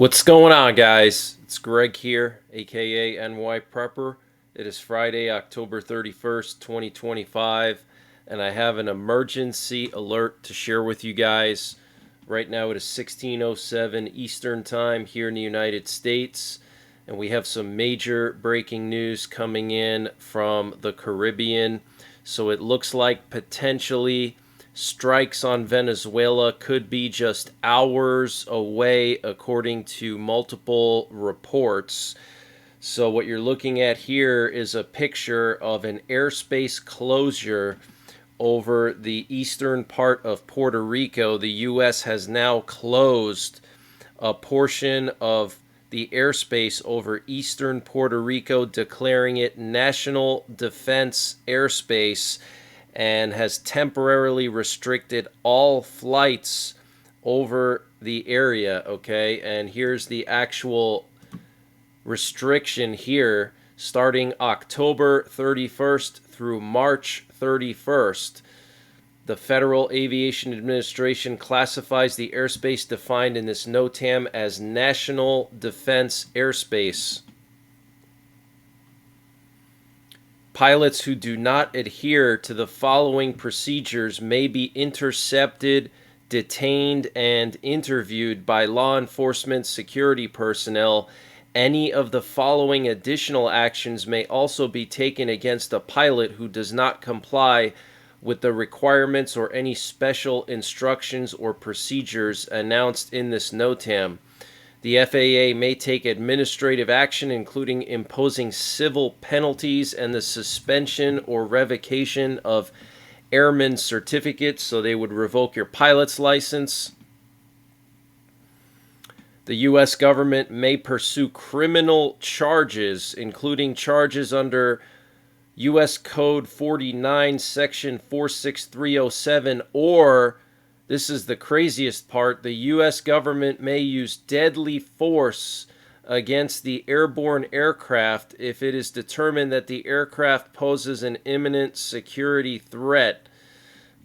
What's going on, guys? It's Greg here, aka NYPrepper. It is Friday, October 31st, 2025, and I have an emergency alert to share with you guys. Right now it is 16:07 Eastern Time here in the United States, and we have some major breaking news coming in from the Caribbean. So it looks like potentially strikes on Venezuela could be just hours away, according to multiple reports. So what you're looking at here is a picture of an airspace closure over the eastern part of Puerto Rico. The U.S. has now closed a portion of the airspace over eastern Puerto Rico, declaring it national defense airspace, and has temporarily restricted all flights over the area. Okay, and here's the actual restriction here. Starting October 31st through March 31st, the Federal Aviation Administration classifies the airspace defined in this NOTAM as national defense airspace. Pilots who do not adhere to the following procedures may be intercepted, detained, and interviewed by law enforcement security personnel. Any of the following additional actions may also be taken against a pilot who does not comply with the requirements or any special instructions or procedures announced in this NOTAM. The FAA may take administrative action, including imposing civil penalties and the suspension or revocation of airman certificates, so they would revoke your pilot's license. The U.S. government may pursue criminal charges, including charges under U.S. Code 49, Section 46307, or, this is the craziest part, the U.S. government may use deadly force against the airborne aircraft if it is determined that the aircraft poses an imminent security threat.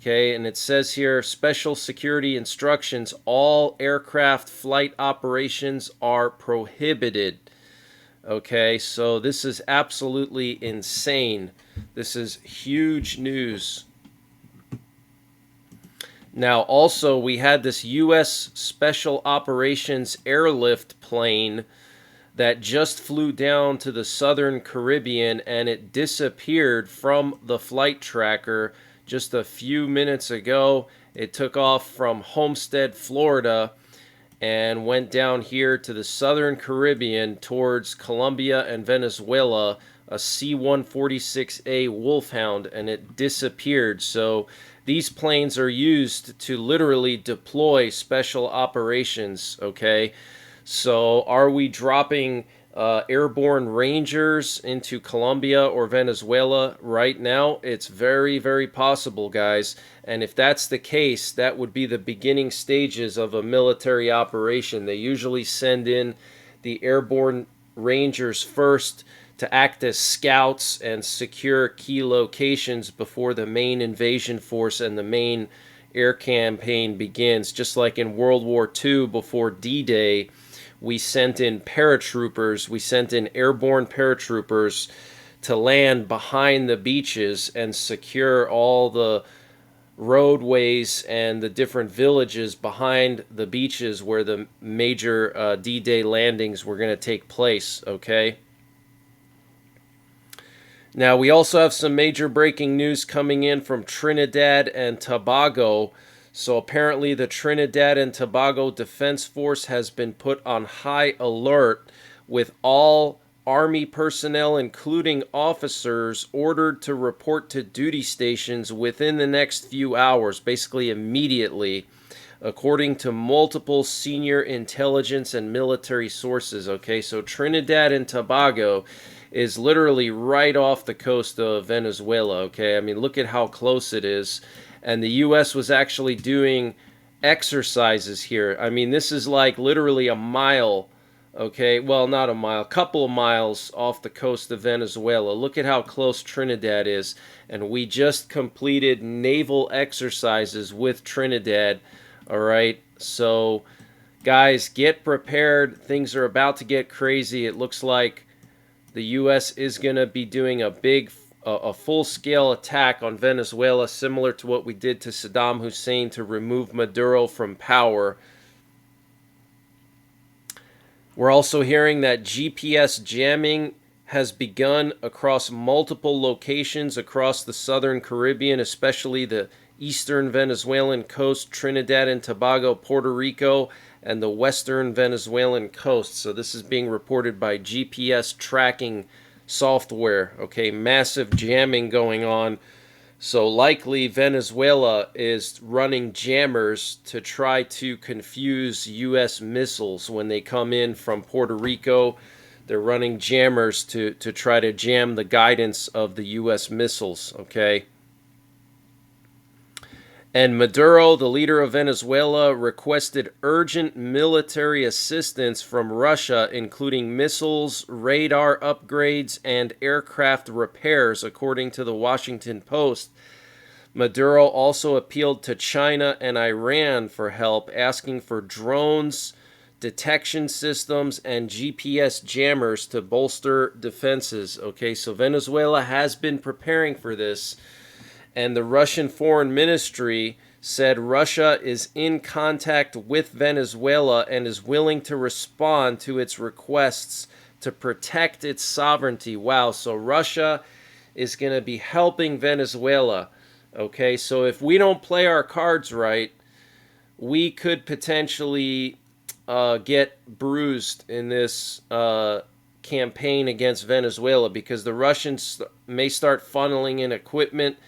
Okay, and it says here, special security instructions: all aircraft flight operations are prohibited. Okay, so this is absolutely insane. This is huge news. Now, also, we had this U.S. Special Operations airlift plane that just flew down to the southern Caribbean, and it disappeared from the flight tracker just a few minutes ago. It took off from Homestead, Florida, and went down here to the southern Caribbean towards Colombia and Venezuela, a C-146A Wolfhound, and it disappeared. So these planes are used to literally deploy special operations, okay? So are we dropping airborne rangers into Colombia or Venezuela right now? It's very, very possible, guys. And if that's the case, that would be the beginning stages of a military operation. They usually send in the airborne rangers first to act as scouts and secure key locations before the main invasion force and the main air campaign begins. Just like in World War II before D-Day, we sent in paratroopers, we sent in airborne paratroopers to land behind the beaches and secure all the roadways and the different villages behind the beaches where the major D-Day landings were going to take place, okay? Now, we also have some major breaking news coming in from Trinidad and Tobago. So apparently the Trinidad and Tobago Defense Force has been put on high alert, with all Army personnel, including officers, ordered to report to duty stations within the next few hours, basically immediately, according to multiple senior intelligence and military sources. Okay, so Trinidad and Tobago is literally right off the coast of Venezuela. Okay, I mean, look at how close it is. And the U.S. was actually doing exercises here. I mean, this is like literally a mile, okay? Well, not a mile, couple of miles off the coast of Venezuela. Look at how close Trinidad is. And we just completed naval exercises with Trinidad, all right? So guys, get prepared. Things are about to get crazy. It looks like the U.S. is going to be doing a full-scale attack on Venezuela, similar to what we did to Saddam Hussein to remove Maduro from power. We're also hearing that GPS jamming has begun across multiple locations across the southern Caribbean, especially the eastern Venezuelan coast, Trinidad and Tobago, Puerto Rico, and the western Venezuelan coast. So this is being reported by GPS tracking software. Okay, massive jamming going on. So likely Venezuela is running jammers to try to confuse U.S. missiles when they come in from Puerto Rico. They're running jammers to try to jam the guidance of the U.S. missiles, okay? And Maduro, the leader of Venezuela, requested urgent military assistance from Russia, including missiles, radar upgrades, and aircraft repairs, according to the Washington Post. Maduro also appealed to China and Iran for help, asking for drones, detection systems, and GPS jammers to bolster defenses. Okay, so Venezuela has been preparing for this. And the Russian Foreign Ministry said Russia is in contact with Venezuela and is willing to respond to its requests to protect its sovereignty. Wow, so Russia is going to be helping Venezuela. Okay, so if we don't play our cards right, we could potentially get bruised in this campaign against Venezuela, because the Russians may start funneling in equipment.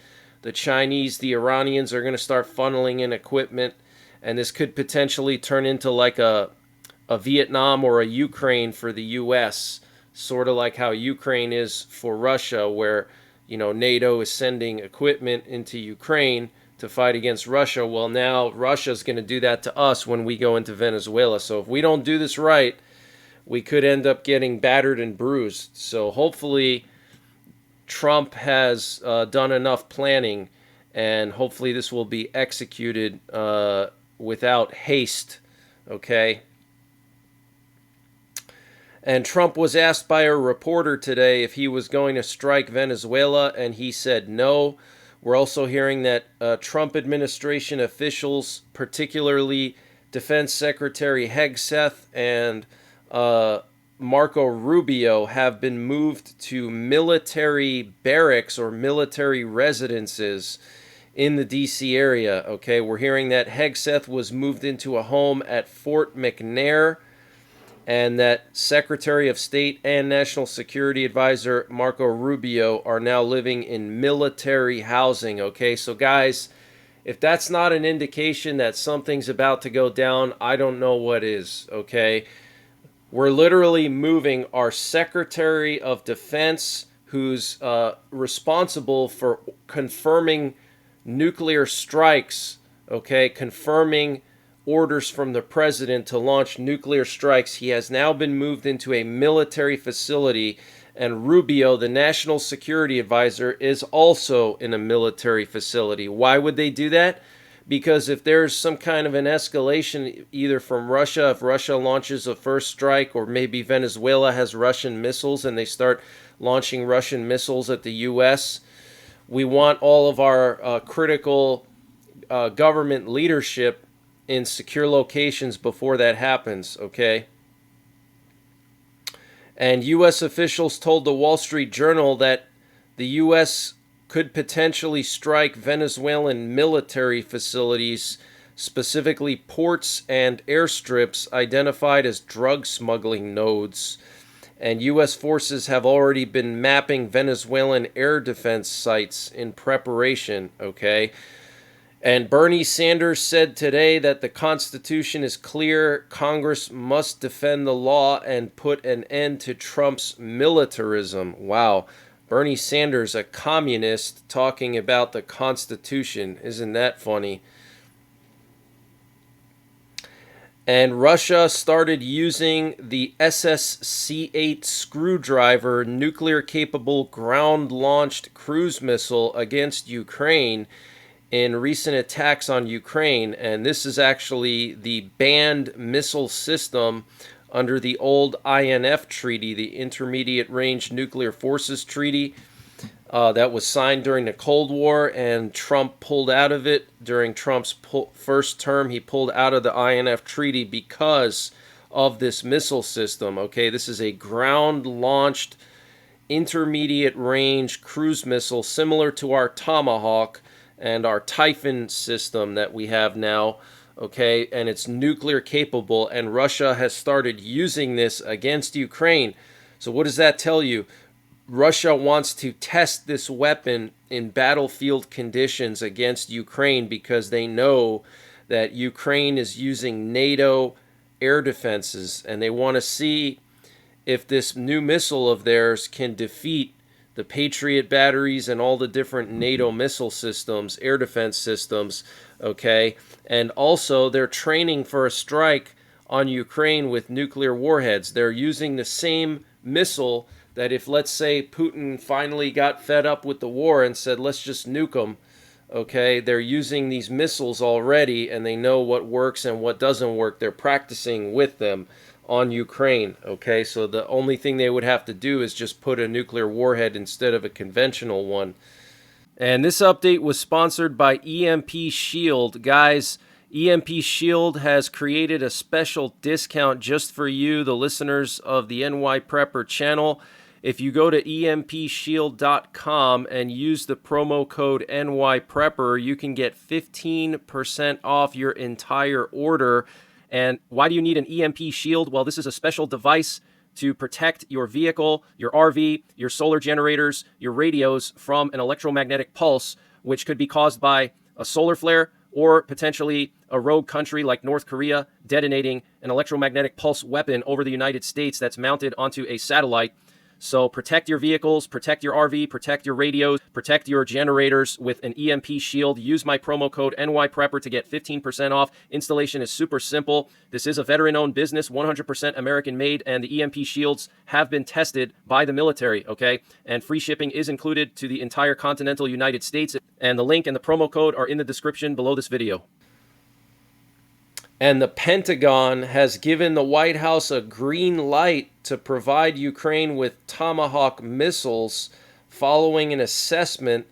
The Chinese, the Iranians are going to start funneling in equipment, and this could potentially turn into like a Vietnam or a Ukraine for the U.S., sort of like how Ukraine is for Russia, where, you know, NATO is sending equipment into Ukraine to fight against Russia. Well, now Russia's going to do that to us when we go into Venezuela. So if we don't do this right, we could end up getting battered and bruised. So hopefully Trump has done enough planning, and hopefully this will be executed without haste, okay? And Trump was asked by a reporter today if he was going to strike Venezuela, and he said no. We're also hearing that Trump administration officials, particularly Defense Secretary Hegseth and Marco Rubio, have been moved to military barracks or military residences in the D.C. area. Okay, we're hearing that Hegseth was moved into a home at Fort McNair, and that Secretary of State and National Security Advisor Marco Rubio are now living in military housing. Okay, so guys, if that's not an indication that something's about to go down, I don't know what is, okay? We're literally moving our Secretary of Defense, who's responsible for confirming nuclear strikes, okay, confirming orders from the president to launch nuclear strikes. He has now been moved into a military facility, and Rubio, the National Security Advisor, is also in a military facility. Why would they do that? Because if there's some kind of an escalation, either from Russia, if Russia launches a first strike, or maybe Venezuela has Russian missiles and they start launching Russian missiles at the U.S., we want all of our critical government leadership in secure locations before that happens, okay? And U.S. officials told the Wall Street Journal that the U.S. could potentially strike Venezuelan military facilities, specifically ports and airstrips identified as drug smuggling nodes. And U.S. forces have already been mapping Venezuelan air defense sites in preparation, okay? And Bernie Sanders said today that the Constitution is clear. Congress must defend the law and put an end to Trump's militarism. Wow. Bernie Sanders, a communist, talking about the Constitution. Isn't that funny? And Russia started using the SSC-8 Screwdriver nuclear-capable ground-launched cruise missile against Ukraine in recent attacks on Ukraine, and this is actually the banned missile system under the old INF treaty, the Intermediate Range Nuclear Forces Treaty, that was signed during the Cold War, and Trump pulled out of it during Trump's first term. He pulled out of the INF treaty because of this missile system. Okay, this is a ground-launched intermediate range cruise missile similar to our Tomahawk and our Typhoon system that we have now. Okay, and it's nuclear capable, and Russia has started using this against Ukraine. So what does that tell you? Russia wants to test this weapon in battlefield conditions against Ukraine because they know that Ukraine is using NATO air defenses, and they want to see if this new missile of theirs can defeat the Patriot batteries and all the different NATO missile systems, air defense systems, okay? And also, they're training for a strike on Ukraine with nuclear warheads. They're using the same missile that if, let's say, Putin finally got fed up with the war and said, let's just nuke them, okay? They're using these missiles already, and they know what works and what doesn't work. They're practicing with them on Ukraine, okay? So the only thing they would have to do is just put a nuclear warhead instead of a conventional one. And this update was sponsored by EMP Shield. Guys, EMP Shield has created a special discount just for you, the listeners of the NYPrepper channel. If you go to empshield.com and use the promo code NYPrepper, you can get 15% off your entire order. And why do you need an EMP shield? Well, this is a special device to protect your vehicle, your RV, your solar generators, your radios from an electromagnetic pulse, which could be caused by a solar flare or potentially a rogue country like North Korea detonating an electromagnetic pulse weapon over the United States that's mounted onto a satellite. So protect your vehicles, protect your RV, protect your radios, protect your generators with an EMP shield. Use my promo code NYPrepper to get 15% off. Installation is super simple. This is a veteran-owned business, 100% American-made, and the EMP shields have been tested by the military, okay? And free shipping is included to the entire continental United States. And the link and the promo code are in the description below this video. And the Pentagon has given the White House a green light to provide Ukraine with Tomahawk missiles following an assessment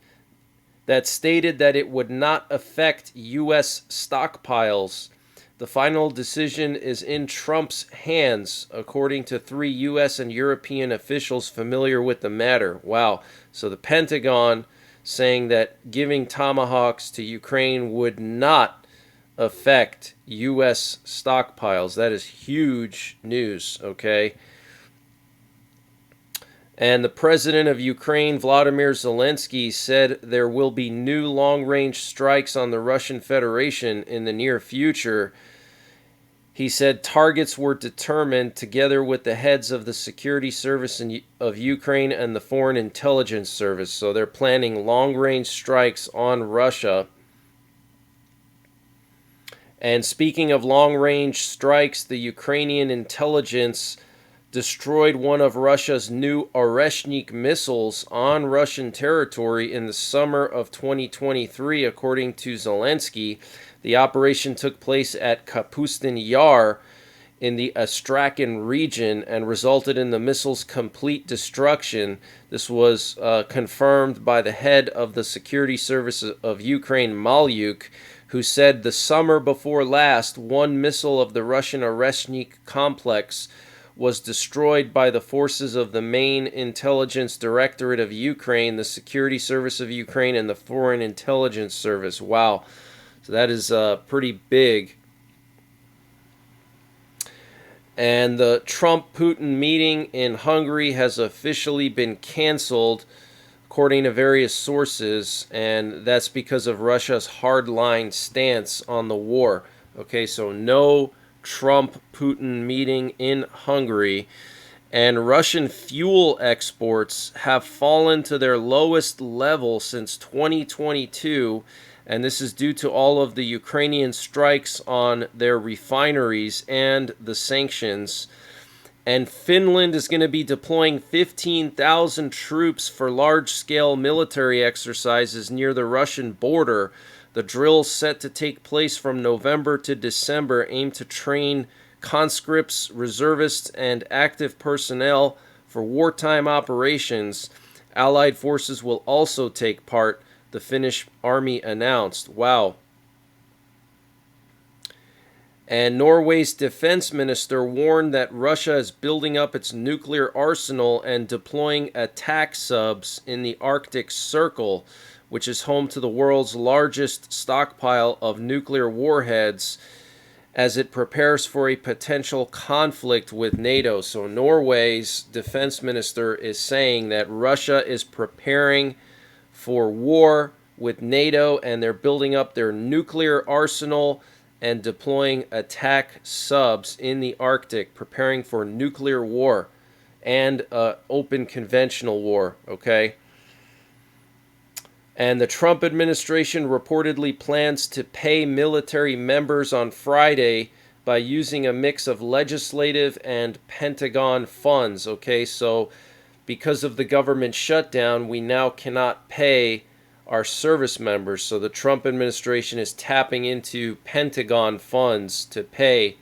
that stated that it would not affect U.S. stockpiles. The final decision is in Trump's hands, according to 3 U.S. and European officials familiar with the matter. Wow. So the Pentagon saying that giving Tomahawks to Ukraine would not affect U.S. stockpiles. That is huge news, okay? And the president of Ukraine, Volodymyr Zelensky, said there will be new long-range strikes on the Russian Federation in the near future. He said targets were determined together with the heads of the security service of Ukraine and the Foreign Intelligence Service. So they're planning long-range strikes on Russia. And speaking of long-range strikes, the Ukrainian intelligence destroyed one of Russia's new Oreshnik missiles on Russian territory in the summer of 2023, according to Zelensky. The operation took place at Kapustin Yar in the Astrakhan region and resulted in the missile's complete destruction. This was confirmed by the head of the security service of Ukraine, Malyuk, who said the summer before last, one missile of the Russian Oreshnik complex was destroyed by the forces of the main intelligence directorate of Ukraine, the Security Service of Ukraine, and the Foreign Intelligence Service. Wow. So that is pretty big. And the Trump-Putin meeting in Hungary has officially been canceled, according to various sources, and that's because of Russia's hardline stance on the war. Okay, so no Trump-Putin meeting in Hungary. And Russian fuel exports have fallen to their lowest level since 2022, and this is due to all of the Ukrainian strikes on their refineries and the sanctions. And Finland is going to be deploying 15,000 troops for large-scale military exercises near the Russian border. The drills set to take place from November to December aim to train conscripts, reservists, and active personnel for wartime operations. Allied forces will also take part, the Finnish army announced. Wow. And Norway's defense minister warned that Russia is building up its nuclear arsenal and deploying attack subs in the Arctic Circle, which is home to the world's largest stockpile of nuclear warheads, as it prepares for a potential conflict with NATO. So Norway's defense minister is saying that Russia is preparing for war with NATO, and they're building up their nuclear arsenal and deploying attack subs in the Arctic, preparing for nuclear war and open conventional war, okay? And the Trump administration reportedly plans to pay military members on Friday by using a mix of legislative and Pentagon funds, okay? So because of the government shutdown, we now cannot pay our service members. So the Trump administration is tapping into Pentagon funds to pay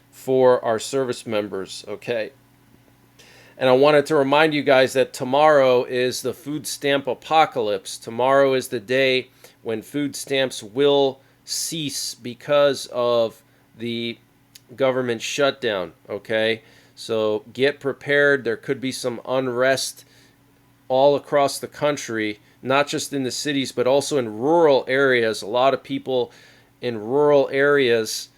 for our service members, okay? And I wanted to remind you guys that tomorrow is the food stamp apocalypse. Tomorrow is the day when food stamps will cease because of the government shutdown, okay? So get prepared. There could be some unrest all across the country, not just in the cities, but also in rural areas. A lot of people in rural areas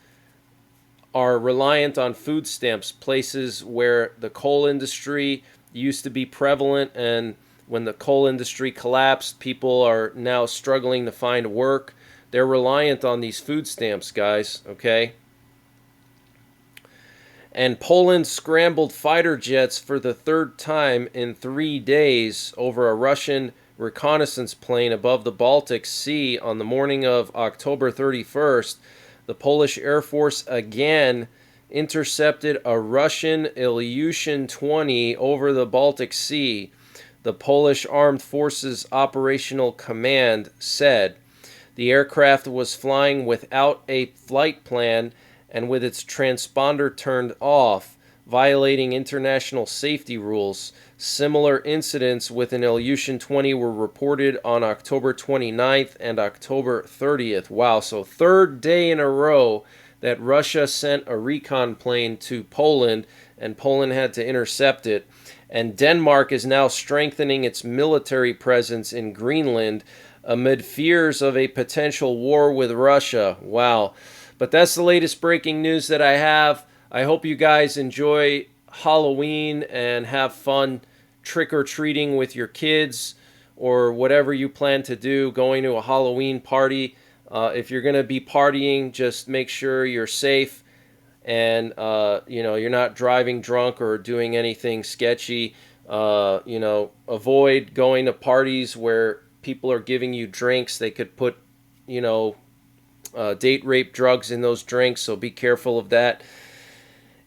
are reliant on food stamps, places where the coal industry used to be prevalent, and when the coal industry collapsed, people are now struggling to find work. They're reliant on these food stamps, guys, okay? And Poland scrambled fighter jets for the third time in 3 days over a Russian reconnaissance plane above the Baltic Sea on the morning of October 31st. The Polish Air Force again intercepted a Russian Ilyushin-20 over the Baltic Sea, the Polish Armed Forces Operational Command said. The aircraft was flying without a flight plan and with its transponder turned off, violating international safety rules. Similar incidents with an Ilyushin-20 were reported on October 29th and October 30th. Wow, so third day in a row that Russia sent a recon plane to Poland, and Poland had to intercept it. And Denmark is now strengthening its military presence in Greenland amid fears of a potential war with Russia. Wow. But that's the latest breaking news that I have. I hope you guys enjoy Halloween and have fun trick-or-treating with your kids or whatever you plan to do, going to a Halloween party. If you're going to be partying, just make sure you're safe and you're not driving drunk or doing anything sketchy. Avoid going to parties where people are giving you drinks. They could put, date rape drugs in those drinks, so be careful of that.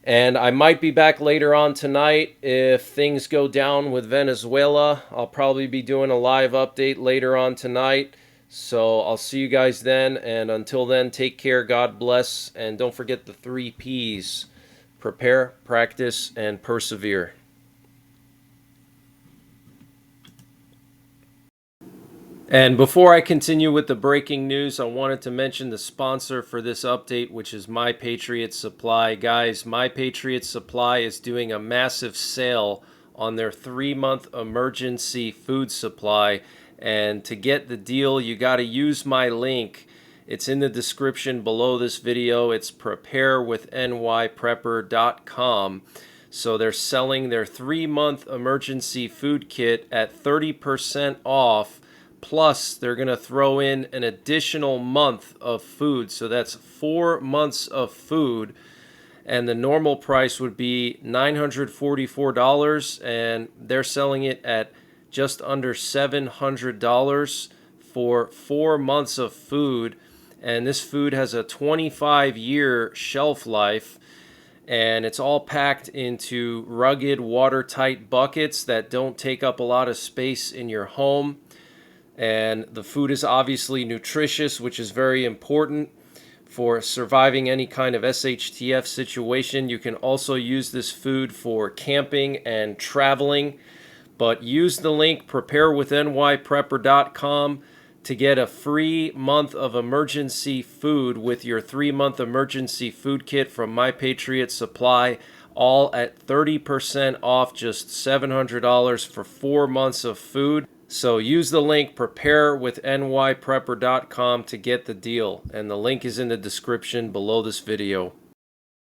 And I might be back later on tonight if things go down with Venezuela. I'll probably be doing a live update later on tonight. So I'll see you guys then. And until then, take care. God bless. And don't forget the 3 Ps. Prepare, practice, and persevere. And before I continue with the breaking news, I wanted to mention the sponsor for this update, which is NYPrepper Supply. Guys, NYPrepper Supply is doing a massive sale on their 3-month emergency food supply. And to get the deal, you got to use my link. It's in the description below this video. It's preparewithNYPrepper.com. So they're selling their 3-month emergency food kit at 30% off. Plus, they're going to throw in an additional month of food. So that's 4 months of food. And the normal price would be $944. And they're selling it at just under $700 for 4 months of food. And this food has a 25-year shelf life. And it's all packed into rugged, watertight buckets that don't take up a lot of space in your home. And the food is obviously nutritious, which is very important for surviving any kind of SHTF situation. You can also use this food for camping and traveling. But use the link preparewithnyprepper.com to get a free month of emergency food with your 3-month emergency food kit from My Patriot Supply, all at 30% off, just $700 for 4 months of food. So use the link preparewithnyprepper.com to get the deal, and the link is in the description below this video.